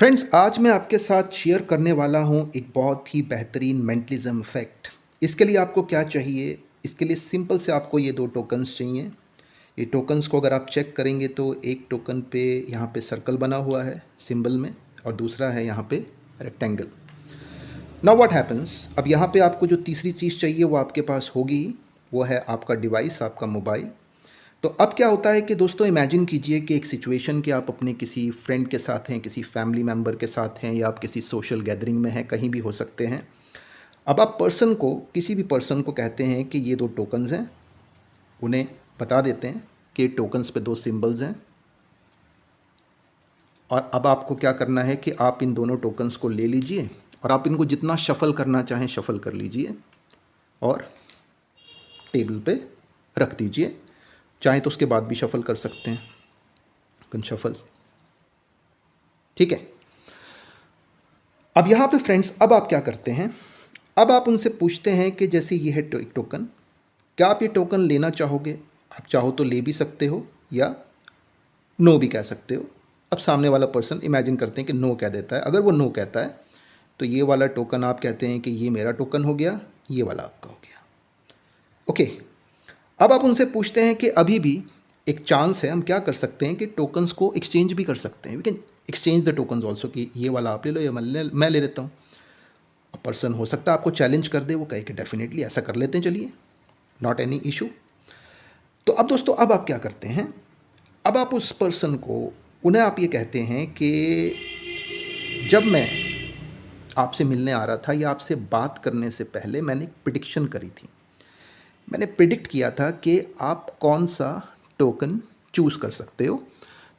Friends, आज मैं आपके साथ शेयर करने वाला हूँ एक बहुत ही बेहतरीन मेंटलिज्म इफ़ेक्ट। इसके लिए आपको क्या चाहिए? इसके लिए सिंपल से आपको ये 2 टोकन्स चाहिए। ये टोकन्स को अगर आप चेक करेंगे तो एक टोकन पे यहाँ पे सर्कल बना हुआ है सिंबल में, और दूसरा है यहाँ पे रेक्टेंगल। नाउ व्हाट हैपेंस, अब यहाँ पे आपको जो तीसरी चीज़ चाहिए वो आपके पास होगी ही, वो है आपका डिवाइस, आपका मोबाइल। तो अब क्या होता है कि दोस्तों, इमेजिन कीजिए कि एक सिचुएशन कि आप अपने किसी फ्रेंड के साथ हैं, किसी फैमिली मेम्बर के साथ हैं, या आप किसी सोशल गैदरिंग में हैं, कहीं भी हो सकते हैं। अब आप किसी भी पर्सन को कहते हैं कि ये 2 टोकन्स हैं, उन्हें बता देते हैं कि टोकन्स पे 2 सिंबल्स हैं, और अब आपको क्या करना है कि आप इन दोनों टोकन्स को ले लीजिए और आप इनको जितना शफ़ल करना चाहें शफ़ल कर लीजिए और टेबल पे रख दीजिए। चाहे तो उसके बाद भी शफ़ल कर सकते हैं, कैन शफ़ल, ठीक है। अब यहाँ पे फ्रेंड्स, अब आप क्या करते हैं, अब आप उनसे पूछते हैं कि जैसे ये है एक टोकन, क्या आप ये टोकन लेना चाहोगे? आप चाहो तो ले भी सकते हो या नो भी कह सकते हो। अब सामने वाला पर्सन इमेजिन करते हैं कि नो कह देता है। अगर वो नो कहता है तो ये वाला टोकन आप कहते हैं कि ये मेरा टोकन हो गया, ये वाला आपका हो गया। ओके, अब आप उनसे पूछते हैं कि अभी भी एक चांस है, हम क्या कर सकते हैं कि टोकन्स को एक्सचेंज भी कर सकते हैं। We can exchange the tokens also, कि ये वाला आप ले लो, ये मैं ले लेता हूँ। पर्सन हो सकता है आपको चैलेंज कर दे, वो कहे कि डेफिनेटली ऐसा कर लेते हैं, चलिए, नॉट एनी इशू। तो अब दोस्तों, अब आप क्या करते हैं, अब आप उस पर्सन को, उन्हें आप ये कहते हैं कि जब मैं आपसे मिलने आ रहा था या आपसे बात करने से पहले मैंने एक प्रिडिक्शन करी थी। मैंने प्रिडिक्ट किया था कि आप कौन सा टोकन चूज़ कर सकते हो।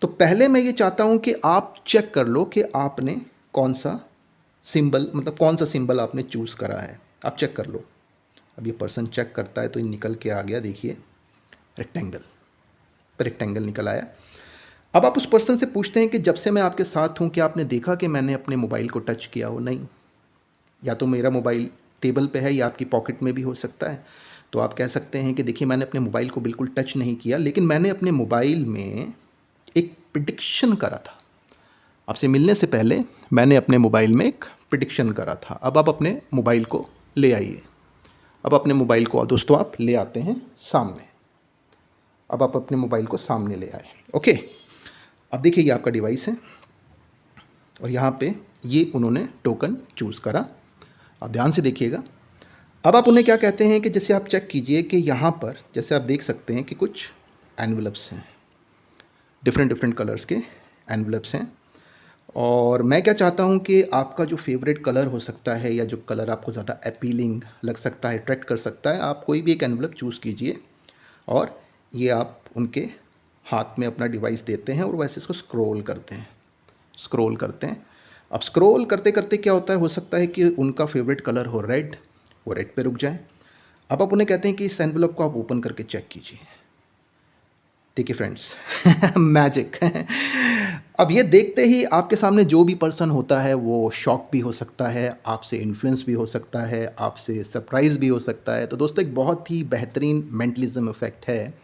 तो पहले मैं ये चाहता हूँ कि आप चेक कर लो कि आपने कौन सा सिंबल, मतलब कौन सा सिंबल आपने चूज़ करा है। आप चेक कर लो। अब ये पर्सन चेक करता है तो ये निकल के आ गया, देखिए, रेक्टेंगल, रेक्टेंगल निकल आया। अब आप उस पर्सन से पूछते हैं कि जब से मैं आपके साथ हूँ, क्या आपने देखा कि मैंने अपने मोबाइल को टच किया हो? नहीं। या तो मेरा मोबाइल टेबल पे है या आपकी पॉकेट में भी हो सकता है। तो आप कह सकते हैं कि देखिए, मैंने अपने मोबाइल को बिल्कुल टच नहीं किया, लेकिन मैंने अपने मोबाइल में एक प्रिडिक्शन करा था। आपसे मिलने से पहले मैंने अपने मोबाइल में एक प्रिडिक्शन करा था। अब आप अपने मोबाइल को ले आइए। अब अपने मोबाइल को दोस्तों आप ले आते हैं सामने। अब आप अपने मोबाइल को सामने ले आए। ओके, अब देखिए, ये आपका डिवाइस है और यहाँ पे ये उन्होंने टोकन चूज़ करा। आप ध्यान से देखिएगा। अब आप उन्हें क्या कहते हैं कि जैसे आप चेक कीजिए कि यहाँ पर जैसे आप देख सकते हैं कि कुछ एनवलप्स हैं, डिफरेंट डिफरेंट कलर्स के एनवलप्स हैं। और मैं क्या चाहता हूँ कि आपका जो फेवरेट कलर हो सकता है या जो कलर आपको ज़्यादा अपीलिंग लग सकता है, अट्रैक्ट कर सकता है, आप कोई भी एक एनवलप चूज़ कीजिए और ये आप उनके हाथ में अपना डिवाइस देते हैं और वैसे इसको स्क्रॉल करते हैं, स्क्रॉल करते हैं। अब स्क्रॉल करते करते क्या होता है, हो सकता है कि उनका फेवरेट कलर हो रेड, वो रेड पे रुक जाए। अब आप उन्हें कहते हैं कि इस एनवलप को आप ओपन करके चेक कीजिए। देखिए फ्रेंड्स, मैजिक। अब ये देखते ही आपके सामने जो भी पर्सन होता है वो शॉक भी हो सकता है, आपसे इन्फ्लुएंस भी हो सकता है, आपसे सरप्राइज़ भी हो सकता है। तो दोस्तों, एक बहुत ही बेहतरीन मेंटलिज्म इफ़ेक्ट है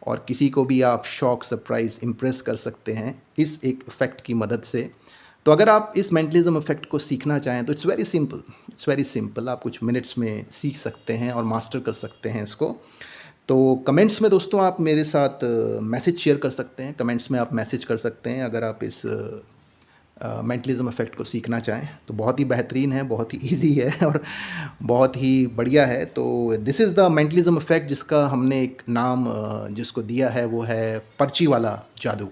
और किसी को भी आप शॉक, सरप्राइज़, इम्प्रेस कर सकते हैं इस एक इफ़ेक्ट की मदद से। तो अगर आप इस मेंटलिज्म इफ़ेक्ट को सीखना चाहें तो it's very simple, it's very simple. आप कुछ मिनट्स में सीख सकते हैं और मास्टर कर सकते हैं इसको। तो कमेंट्स में दोस्तों आप मेरे साथ मैसेज शेयर कर सकते हैं, कमेंट्स में आप मैसेज कर सकते हैं अगर आप इस मेंटलिज्म इफ़ेक्ट को सीखना चाहें। तो बहुत ही बेहतरीन है, बहुत ही ईजी है और बहुत ही बढ़िया है। तो this is the mentalism effect, जिसका हमने एक नाम जिसको दिया है वो है पर्ची वाला जादू।